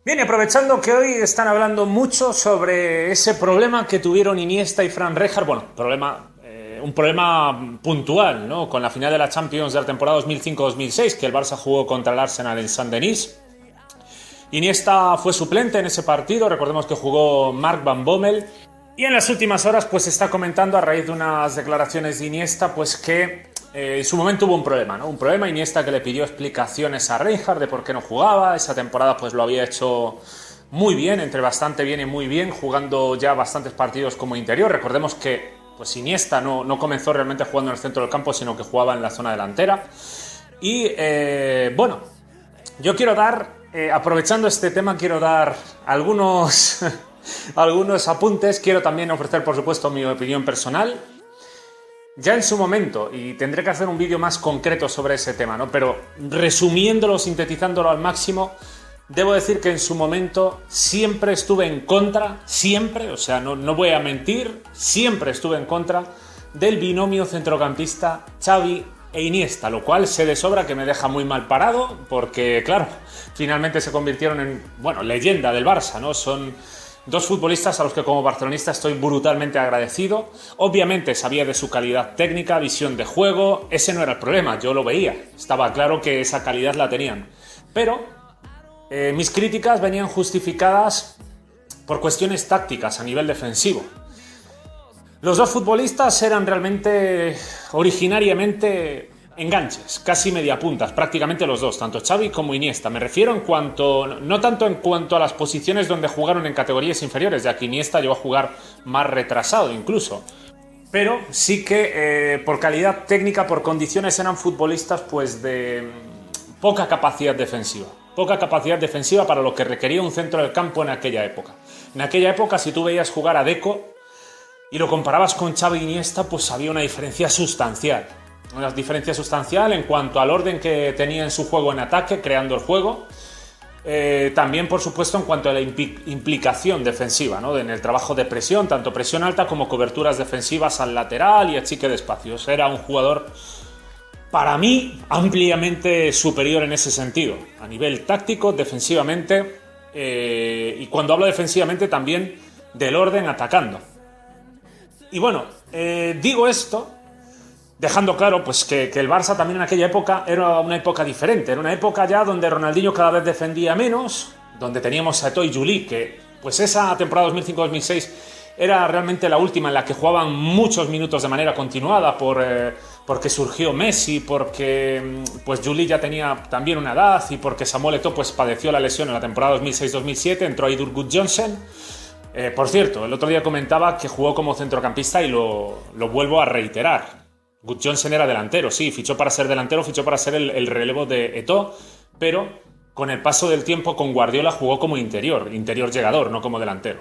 Bien, y aprovechando que hoy están hablando mucho sobre ese problema que tuvieron Iniesta y Fran Rijkaard, bueno, un problema puntual, ¿no? Con la final de la Champions de la temporada 2005-2006, que el Barça jugó contra el Arsenal en Saint-Denis. Iniesta fue suplente en ese partido, recordemos que jugó Mark Van Bommel, y en las últimas horas pues se está comentando a raíz de unas declaraciones de Iniesta pues que en su momento hubo un problema, ¿no? Un problema, Iniesta que le pidió explicaciones a Rijkaard de por qué no jugaba. Esa temporada pues lo había hecho muy bien, entre bastante bien y muy bien, jugando ya bastantes partidos como interior. Recordemos que pues Iniesta no comenzó realmente jugando en el centro del campo, sino que jugaba en la zona delantera. Y bueno, yo quiero dar, aprovechando este tema, quiero dar algunos, algunos apuntes. Quiero también ofrecer, por supuesto, mi opinión personal. Ya en su momento, y tendré que hacer un vídeo más concreto sobre ese tema, ¿no? Pero resumiéndolo, sintetizándolo al máximo, debo decir que en su momento siempre estuve en contra, siempre, o sea, no voy a mentir, siempre estuve en contra del binomio centrocampista Xavi e Iniesta, lo cual sé de sobra que me deja muy mal parado, porque, claro, finalmente se convirtieron en, bueno, leyenda del Barça, ¿no? Son dos futbolistas a los que como barcelonista estoy brutalmente agradecido. Obviamente sabía de su calidad técnica, visión de juego, ese no era el problema, yo lo veía, estaba claro que esa calidad la tenían. Pero mis críticas venían justificadas por cuestiones tácticas a nivel defensivo. Los dos futbolistas eran realmente, originariamente, enganches, casi mediapuntas, prácticamente los dos, tanto Xavi como Iniesta. Me refiero no tanto en cuanto a las posiciones donde jugaron en categorías inferiores, ya que Iniesta llegó a jugar más retrasado incluso. Pero sí que por calidad técnica, por condiciones, eran futbolistas pues de poca capacidad defensiva. Poca capacidad defensiva para lo que requería un centro del campo en aquella época. En aquella época, si tú veías jugar a Deco y lo comparabas con Xavi e Iniesta, pues había una diferencia sustancial. Una diferencia sustancial en cuanto al orden que tenía en su juego en ataque, creando el juego. También, por supuesto, en cuanto a la implicación defensiva, ¿no? En el trabajo de presión, tanto presión alta como coberturas defensivas al lateral y achique de espacios. Era un jugador, para mí, ampliamente superior en ese sentido. A nivel táctico, defensivamente, y cuando hablo defensivamente también del orden atacando. Y bueno, digo esto dejando claro pues, que el Barça también en aquella época era una época diferente. Era una época ya donde Ronaldinho cada vez defendía menos, donde teníamos a Eto'o y Juli, que pues esa temporada 2005-2006 era realmente la última en la que jugaban muchos minutos de manera continuada porque surgió Messi, porque pues Juli ya tenía también una edad y porque Samuel Eto'o pues, padeció la lesión en la temporada 2006-2007, entró ahí Gudjohnsen. Por cierto, el otro día comentaba que jugó como centrocampista y lo vuelvo a reiterar. Gudjohnsen era delantero, sí, fichó para ser delantero, fichó para ser el relevo de Eto'o, pero con el paso del tiempo con Guardiola jugó como interior llegador, no como delantero.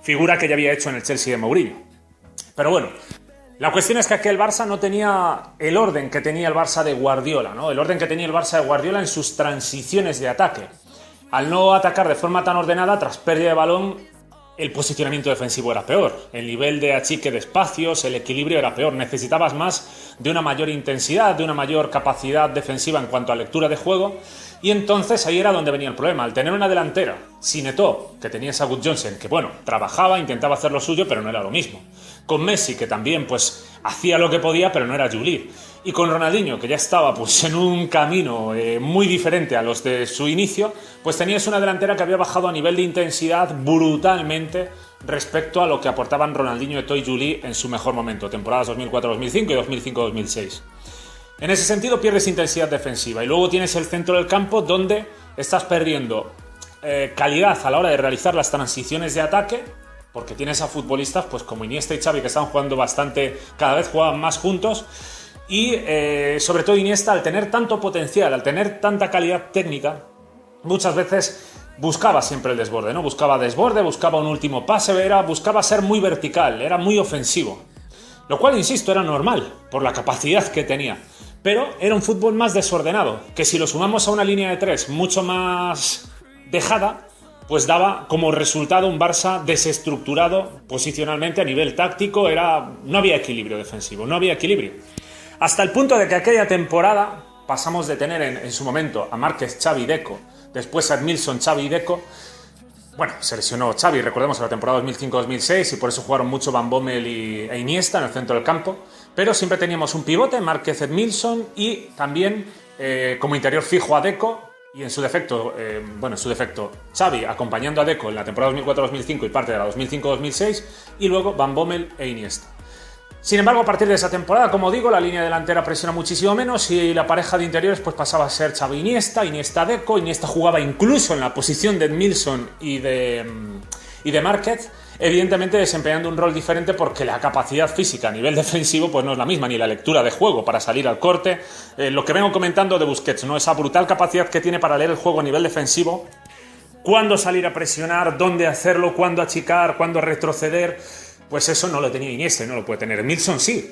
Figura que ya había hecho en el Chelsea de Mourinho. Pero bueno, la cuestión es que aquel Barça no tenía el orden que tenía el Barça de Guardiola, ¿no? El orden que tenía el Barça de Guardiola en sus transiciones de ataque. Al no atacar de forma tan ordenada, tras pérdida de balón, el posicionamiento defensivo era peor, el nivel de achique de espacios, el equilibrio era peor, necesitabas más de una mayor intensidad, de una mayor capacidad defensiva en cuanto a lectura de juego, y entonces ahí era donde venía el problema. Al tener una delantera sin Eto'o, que tenías a Gudjohnsen, que bueno, trabajaba, intentaba hacer lo suyo, pero no era lo mismo, con Messi, que también pues hacía lo que podía, pero no era Juli, y con Ronaldinho, que ya estaba pues en un camino muy diferente a los de su inicio, pues tenías una delantera que había bajado a nivel de intensidad brutalmente respecto a lo que aportaban Ronaldinho, Eto'o y Juli en su mejor momento, temporadas 2004-2005 y 2005-2006. En ese sentido pierdes intensidad defensiva y luego tienes el centro del campo donde estás perdiendo calidad a la hora de realizar las transiciones de ataque, porque tienes a futbolistas pues como Iniesta y Xavi que están jugando bastante, cada vez juegan más juntos. Y sobre todo Iniesta, al tener tanto potencial, al tener tanta calidad técnica, muchas veces buscaba siempre el desborde, ¿no? Buscaba desborde, buscaba un último pase, buscaba ser muy vertical, era muy ofensivo. Lo cual, insisto, era normal, por la capacidad que tenía. Pero era un fútbol más desordenado, que si lo sumamos a una línea de tres mucho más dejada, pues daba como resultado un Barça desestructurado posicionalmente a nivel táctico, no había equilibrio defensivo, no había equilibrio. Hasta el punto de que aquella temporada pasamos de tener en su momento a Márquez, Xavi, Deco, después a Edmilson, Xavi y Deco. Bueno, se lesionó Xavi, recordemos, en la temporada 2005-2006 y por eso jugaron mucho Van Bommel e Iniesta en el centro del campo, pero siempre teníamos un pivote, Márquez, Edmilson, y también como interior fijo a Deco, y en su defecto, Xavi acompañando a Deco en la temporada 2004-2005 y parte de la 2005-2006, y luego Van Bommel e Iniesta. Sin embargo, a partir de esa temporada, como digo, la línea delantera presiona muchísimo menos y la pareja de interiores pues pasaba a ser Xavi Iniesta, Iniesta Deco. Iniesta jugaba incluso en la posición de Edmilson y de Márquez, evidentemente desempeñando un rol diferente porque la capacidad física a nivel defensivo pues no es la misma, ni la lectura de juego para salir al corte. Lo que vengo comentando de Busquets, ¿no? Esa brutal capacidad que tiene para leer el juego a nivel defensivo, cuándo salir a presionar, dónde hacerlo, cuándo achicar, cuándo retroceder. Pues eso no lo tenía Iniesta y no lo puede tener. Edmilson sí.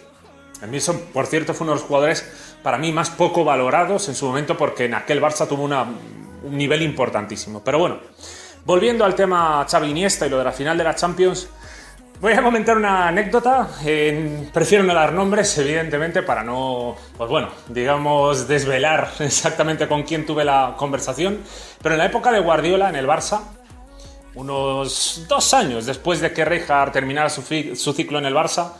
Edmilson, por cierto, fue uno de los jugadores para mí más poco valorados en su momento porque en aquel Barça tuvo un nivel importantísimo. Pero bueno, volviendo al tema Xavi Iniesta y lo de la final de la Champions, voy a comentar una anécdota. Prefiero no dar nombres, evidentemente, para no, pues bueno, digamos, desvelar exactamente con quién tuve la conversación. Pero en la época de Guardiola en el Barça, unos 2 años después de que Rijkaard terminara su ciclo en el Barça,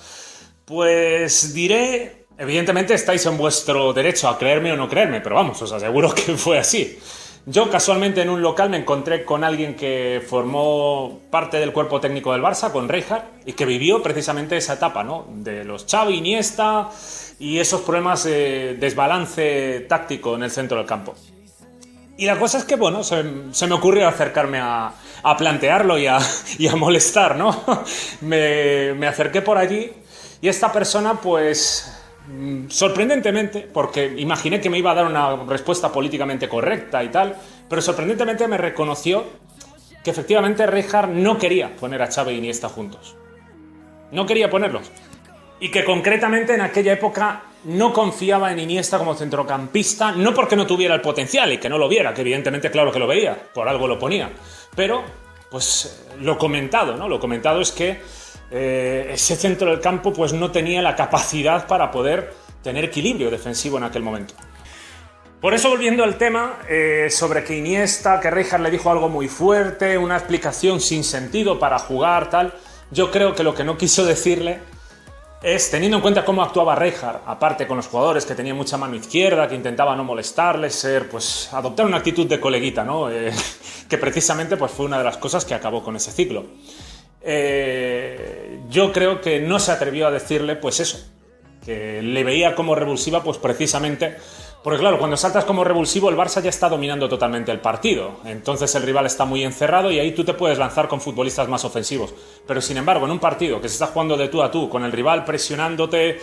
pues diré, evidentemente estáis en vuestro derecho a creerme o no creerme, pero vamos, os aseguro que fue así. Yo casualmente en un local me encontré con alguien que formó parte del cuerpo técnico del Barça, con Rijkaard, y que vivió precisamente esa etapa, ¿no? De los Xavi, Iniesta y esos problemas de desbalance táctico en el centro del campo. Y la cosa es que, bueno, se me ocurrió acercarme a plantearlo y a molestar, ¿no? Me acerqué por allí y esta persona, pues, sorprendentemente, porque imaginé que me iba a dar una respuesta políticamente correcta y tal, pero sorprendentemente me reconoció que efectivamente Rijkaard no quería poner a Xavi e Iniesta juntos. No quería ponerlos. Y que concretamente en aquella época no confiaba en Iniesta como centrocampista, no porque no tuviera el potencial y que no lo viera, que evidentemente claro que lo veía, por algo lo ponía, pero pues lo comentado, ¿no? Lo comentado es que ese centro del campo pues no tenía la capacidad para poder tener equilibrio defensivo en aquel momento. Por eso, volviendo al tema, sobre que Iniesta, que Rijkaard le dijo algo muy fuerte, una explicación sin sentido para jugar, tal, yo creo que lo que no quiso decirle es, teniendo en cuenta cómo actuaba Rijkaard, aparte con los jugadores que tenía mucha mano izquierda, que intentaba no molestarles, pues adoptar una actitud de coleguita, ¿no? Que precisamente pues, fue una de las cosas que acabó con ese ciclo. Yo creo que no se atrevió a decirle, pues eso, que le veía como revulsiva, pues precisamente porque claro, cuando saltas como revulsivo el Barça ya está dominando totalmente el partido, entonces el rival está muy encerrado y ahí tú te puedes lanzar con futbolistas más ofensivos, pero sin embargo en un partido que se está jugando de tú a tú, con el rival presionándote,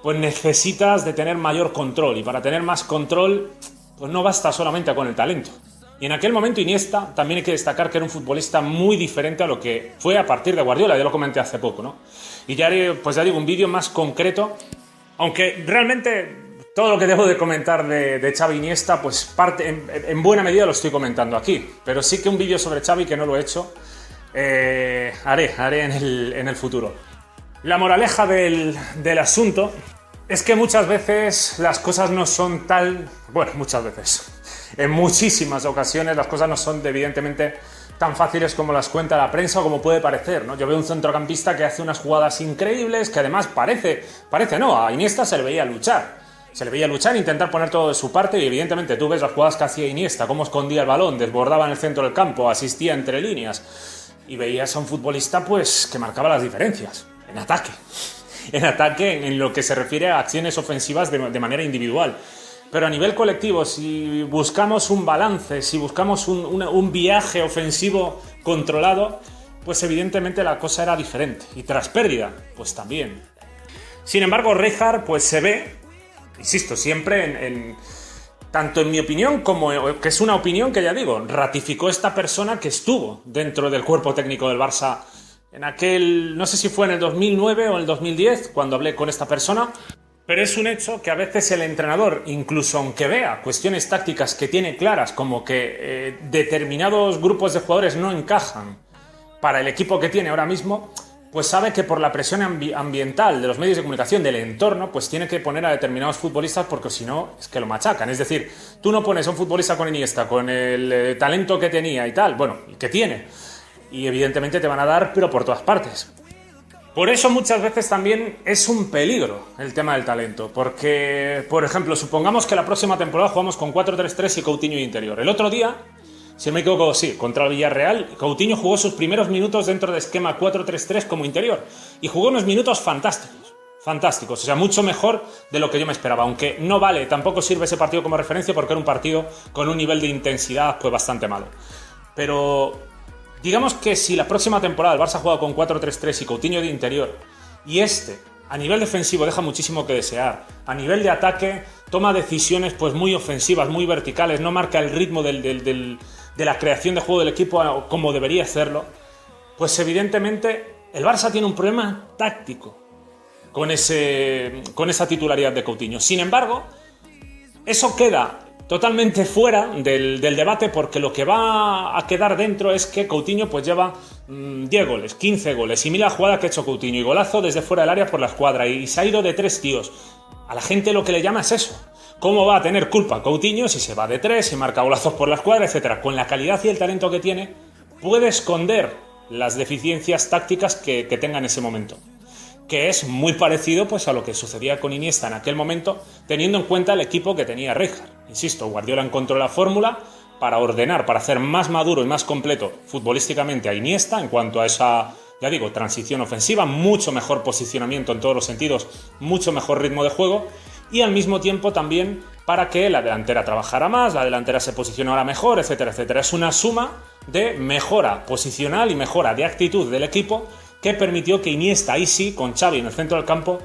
pues necesitas de tener mayor control, y para tener más control pues no basta solamente con el talento. Y en aquel momento Iniesta también hay que destacar que era un futbolista muy diferente a lo que fue a partir de Guardiola, ya lo comenté hace poco, ¿no? Y ya haré, pues ya digo, un vídeo más concreto, aunque realmente todo lo que debo de comentar de Xavi Iniesta, pues en buena medida lo estoy comentando aquí, pero sí que un vídeo sobre Xavi, que no lo he hecho, haré en el futuro. La moraleja del asunto es que muchas veces las cosas no son muchas veces, en muchísimas ocasiones las cosas no son evidentemente tan fáciles como las cuenta la prensa o como puede parecer, ¿no? Yo veo un centrocampista que hace unas jugadas increíbles, que además a Iniesta se le veía luchar. Se le veía luchar e intentar poner todo de su parte y evidentemente tú ves las jugadas que hacía Iniesta, cómo escondía el balón, desbordaba en el centro del campo, asistía entre líneas y veías a un futbolista pues que marcaba las diferencias en ataque. En lo que se refiere a acciones ofensivas de manera individual. Pero a nivel colectivo, si buscamos un balance, si buscamos un viaje ofensivo controlado, pues evidentemente la cosa era diferente. Y tras pérdida, pues también. Sin embargo, Rijkaard pues se ve, insisto, siempre tanto en mi opinión como que es una opinión que ya digo, ratificó esta persona que estuvo dentro del cuerpo técnico del Barça en aquel, no sé si fue en el 2009 o en el 2010 cuando hablé con esta persona, pero es un hecho que a veces el entrenador, incluso aunque vea cuestiones tácticas que tiene claras, como que determinados grupos de jugadores no encajan para el equipo que tiene ahora mismo, pues sabe que por la presión ambiental de los medios de comunicación, del entorno, pues tiene que poner a determinados futbolistas porque si no, es que lo machacan. Es decir, tú no pones a un futbolista con Iniesta, con el talento que tenía y tal, bueno, que tiene, y evidentemente te van a dar, pero por todas partes. Por eso muchas veces también es un peligro el tema del talento, porque, por ejemplo, supongamos que la próxima temporada jugamos con 4-3-3 y Coutinho de interior. El otro día, si no me equivoco, sí, contra el Villarreal, Coutinho jugó sus primeros minutos dentro de esquema 4-3-3 como interior y jugó unos minutos fantásticos, o sea, mucho mejor de lo que yo me esperaba, aunque no vale, tampoco sirve ese partido como referencia porque era un partido con un nivel de intensidad pues bastante malo. Pero digamos que si la próxima temporada el Barça juega con 4-3-3 y Coutinho de interior y a nivel defensivo deja muchísimo que desear, a nivel de ataque toma decisiones pues muy ofensivas, muy verticales, no marca el ritmo de la creación de juego del equipo como debería hacerlo, pues evidentemente el Barça tiene un problema táctico con esa titularidad de Coutinho. Sin embargo, eso queda totalmente fuera del debate porque lo que va a quedar dentro es que Coutinho pues lleva 10 goles, 15 goles y mira la jugada que ha hecho Coutinho y golazo desde fuera del área por la escuadra y se ha ido de 3 tíos. A la gente lo que le llama es eso. ¿Cómo va a tener culpa Coutinho si se va de 3, si marca golazos por la escuadra, etcétera? Con la calidad y el talento que tiene puede esconder las deficiencias tácticas que tenga en ese momento, que es muy parecido pues a lo que sucedía con Iniesta en aquel momento, teniendo en cuenta el equipo que tenía Rijkaard. Insisto, Guardiola encontró la fórmula para ordenar, para hacer más maduro y más completo futbolísticamente a Iniesta en cuanto a esa, ya digo, transición ofensiva, mucho mejor posicionamiento en todos los sentidos, mucho mejor ritmo de juego y al mismo tiempo también para que la delantera trabajara más, la delantera se posicionara mejor, etcétera, etcétera. Es una suma de mejora posicional y mejora de actitud del equipo que permitió que Iniesta, ahí sí, con Xavi en el centro del campo,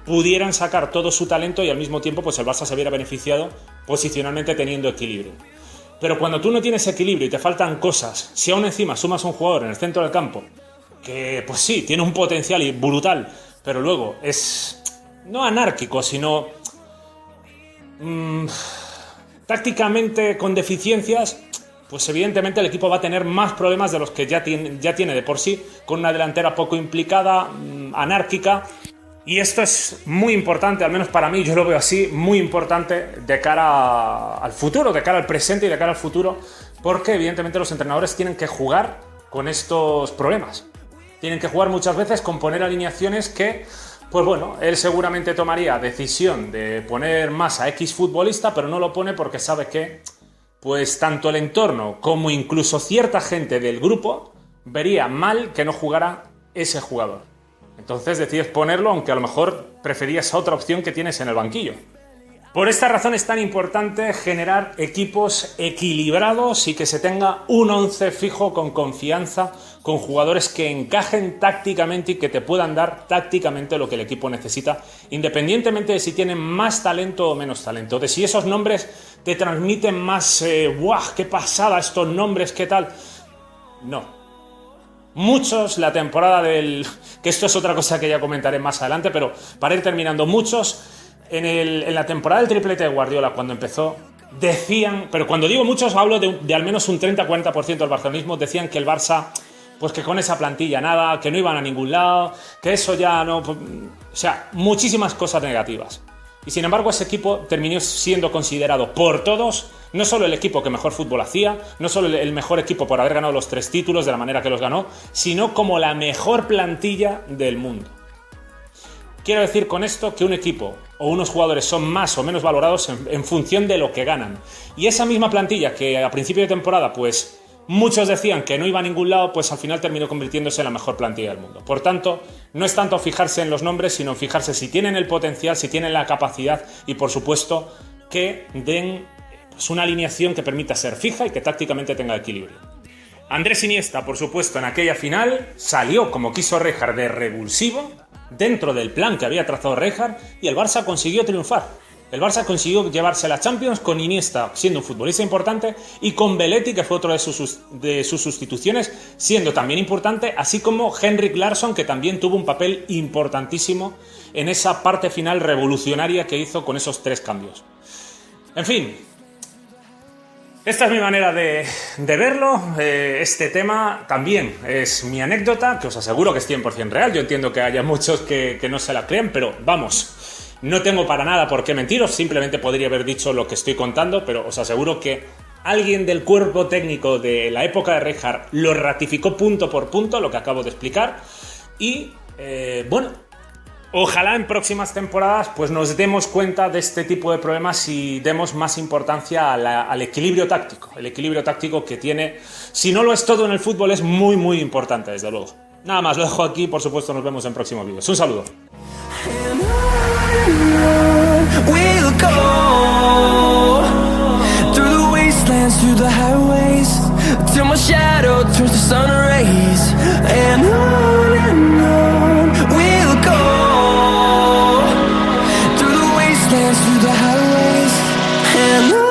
pudieran sacar todo su talento y al mismo tiempo pues el Barça se viera beneficiado posicionalmente teniendo equilibrio. Pero cuando tú no tienes equilibrio y te faltan cosas, si aún encima sumas a un jugador en el centro del campo que pues sí, tiene un potencial brutal, pero luego es no anárquico, sino tácticamente con deficiencias, pues evidentemente el equipo va a tener más problemas de los que ya tiene de por sí, con una delantera poco implicada, anárquica. Y esto es muy importante, al menos para mí, yo lo veo así, muy importante de cara al futuro, de cara al presente y de cara al futuro, porque evidentemente los entrenadores tienen que jugar con estos problemas. Tienen que jugar muchas veces con poner alineaciones que, pues bueno, él seguramente tomaría decisión de poner más a X futbolista, pero no lo pone porque sabe que pues tanto el entorno como incluso cierta gente del grupo vería mal que no jugara ese jugador. Entonces decides ponerlo, aunque a lo mejor preferías otra opción que tienes en el banquillo. Por esta razón es tan importante generar equipos equilibrados y que se tenga un 11 fijo con confianza, con jugadores que encajen tácticamente y que te puedan dar tácticamente lo que el equipo necesita, independientemente de si tienen más talento o menos talento, de si esos nombres te transmiten más, ¡guau! ¡Qué pasada estos nombres! ¿Qué tal? No. Muchos, la temporada que esto es otra cosa que ya comentaré más adelante, pero para ir terminando, muchos en la temporada del triplete de Guardiola, cuando empezó, decían, pero cuando digo muchos hablo de al menos un 30-40% del barcelonismo, decían que el Barça, pues que con esa plantilla nada, que no iban a ningún lado, que eso ya no, o sea, muchísimas cosas negativas. Y sin embargo ese equipo terminó siendo considerado por todos, no solo el equipo que mejor fútbol hacía, no solo el mejor equipo por haber ganado los 3 títulos de la manera que los ganó, sino como la mejor plantilla del mundo. Quiero decir con esto que un equipo o unos jugadores son más o menos valorados en función de lo que ganan. Y esa misma plantilla que a principio de temporada pues muchos decían que no iba a ningún lado, pues al final terminó convirtiéndose en la mejor plantilla del mundo. Por tanto, no es tanto fijarse en los nombres, sino en fijarse si tienen el potencial, si tienen la capacidad y por supuesto que den pues, una alineación que permita ser fija y que tácticamente tenga equilibrio. Andrés Iniesta, por supuesto, en aquella final salió como quiso Rijkaard de revulsivo dentro del plan que había trazado Rijkaard y el Barça consiguió triunfar. El Barça consiguió llevarse la Champions con Iniesta siendo un futbolista importante y con Belletti, que fue otro de sus sustituciones, siendo también importante, así como Henrik Larsson, que también tuvo un papel importantísimo en esa parte final revolucionaria que hizo con esos 3 cambios. En fin, Esta es mi manera de verlo. Este tema también es mi anécdota, que os aseguro que es 100% real. Yo entiendo que haya muchos que no se la crean, pero vamos, no tengo para nada por qué mentiros. Simplemente podría haber dicho lo que estoy contando, pero os aseguro que alguien del cuerpo técnico de la época de Rijkaard lo ratificó punto por punto, lo que acabo de explicar. Y, bueno, ojalá en próximas temporadas pues nos demos cuenta de este tipo de problemas y demos más importancia al equilibrio táctico. El equilibrio táctico que tiene, si no lo es todo en el fútbol, es muy muy importante, desde luego. Nada más, lo dejo aquí, por supuesto nos vemos en próximos vídeos. Un saludo. Through the highways and